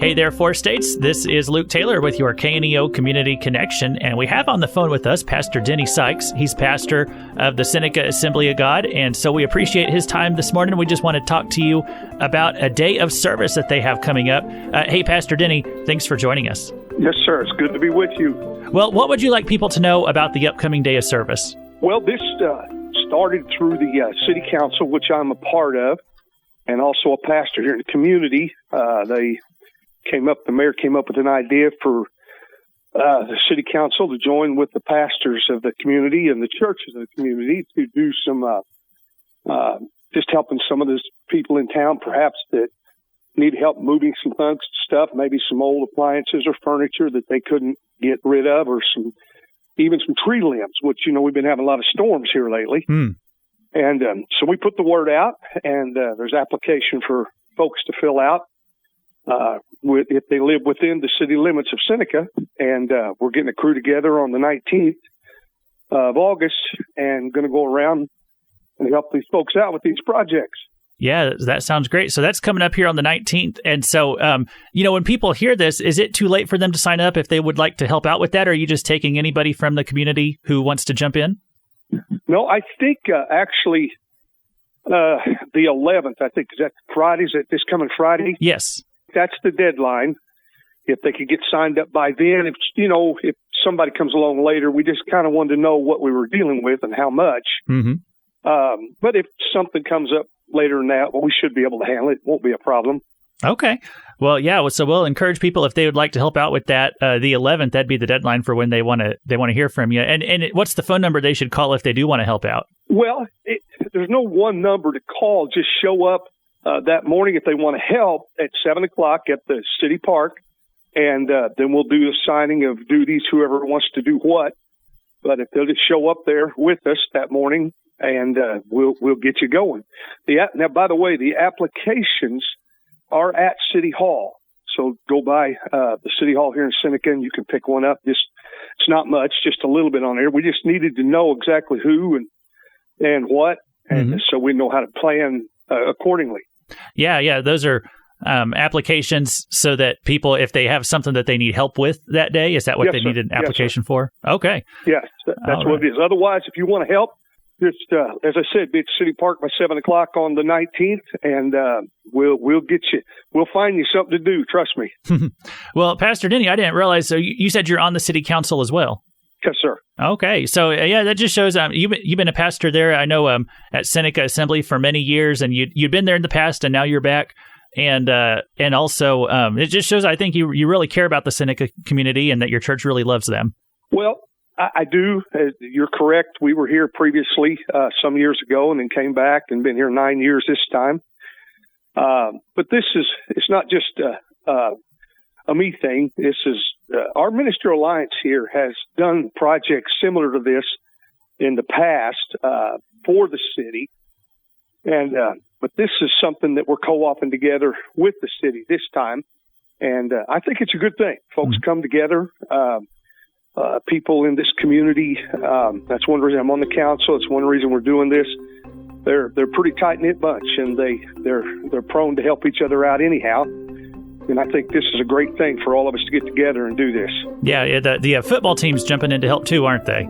Hey there, Four States. This is Luke Taylor with your KNEO Community Connection, and we have on the phone with us Pastor Denny Sikes. He's pastor of the Seneca Assembly of God, and so we appreciate his time this morning. We just want to talk to you about a day of service that they have coming up. Hey, Pastor Denny, thanks for joining us. Yes, sir. It's good to be with you. Well, what would you like people to know about the upcoming day of service? Well, this started through the City Council, which I'm a part of, and also a pastor here in the community. The mayor came up with an idea for the City Council to join with the pastors of the community and the churches of the community to do some, just helping some of those people in town, perhaps that need help moving some stuff, maybe some old appliances or furniture that they couldn't get rid of, or even some tree limbs, which, we've been having a lot of storms here lately. And so we put the word out, and there's application for folks to fill out if they live within the city limits of Seneca. And we're getting a crew together on the 19th of August and going to go around and help these folks out with these projects. Yeah, that sounds great. So that's coming up here on the 19th. And so, when people hear this, is it too late for them to sign up if they would like to help out with that? Or are you just taking anybody from the community who wants to jump in? No, I think actually the 11th, I think, is that Friday? Is that this coming Friday? Yes. That's the deadline. If they could get signed up by then, if somebody comes along later, we just kind of wanted to know what we were dealing with and how much. Mm-hmm. But if something comes up later than that, we should be able to handle it. It won't be a problem. Okay. Well, yeah. So we'll encourage people if they would like to help out with that. The 11th, that'd be the deadline for when they want to hear from you. And what's the phone number they should call if they do want to help out? Well, there's no one number to call. Just show up that morning if they want to help at 7:00 at the city park, and then we'll do the signing of duties. Whoever wants to do what, but if they'll just show up there with us that morning, and we'll get you going. Now, by the way, the applications are at City Hall. So go by the City Hall here in Seneca, and you can pick one up. It's not much, just a little bit on there. We just needed to know exactly who and what, and so we know how to plan accordingly. Yeah. Those are applications so that people, if they have something that they need help with that day, is that what they need an application for? Okay. Yes, that's what it is. Otherwise, if you want to help, just, as I said, be at City Park by 7:00 on the 19th, and we'll get you. We'll find you something to do. Trust me. Well, Pastor Denny, I didn't realize. So you said you're on the City Council as well. Yes, sir. Okay. So that just shows you've been a pastor there. I know at Seneca Assembly for many years, and you'd been there in the past, and now you're back. And also it just shows I think you really care about the Seneca community and that your church really loves them. Well, I do. You're correct. We were here previously some years ago and then came back and been here 9 years this time. But it's not just a me thing. This is our Ministerial Alliance here has done projects similar to this in the past for the city. And but this is something that we're co-oping together with the city this time. And I think it's a good thing. Folks come together. People in this community, that's one reason I'm on the council. It's one reason we're doing this. They're a pretty tight-knit bunch, and they're prone to help each other out anyhow. And I think this is a great thing for all of us to get together and do this. Yeah, the football team's jumping in to help too, aren't they?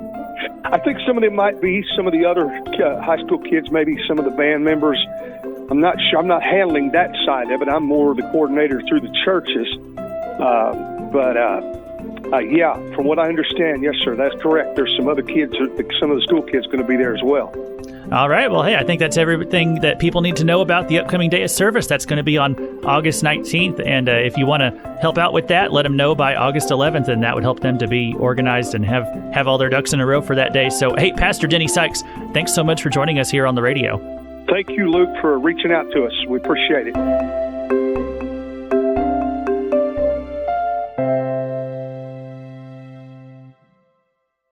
I think some of them might be. Some of the other high school kids, maybe some of the band members. I'm not sure. I'm not handling that side of it. I'm more the coordinator through the churches. Yeah, from what I understand, yes, sir, that's correct. There's some other kids, some of the school kids going to be there as well. All right. Well, hey, I think that's everything that people need to know about the upcoming day of service. That's going to be on August 19th. And if you want to help out with that, let them know by August 11th, and that would help them to be organized and have all their ducks in a row for that day. So, hey, Pastor Denny Sikes, thanks so much for joining us here on the radio. Thank you, Luke, for reaching out to us. We appreciate it.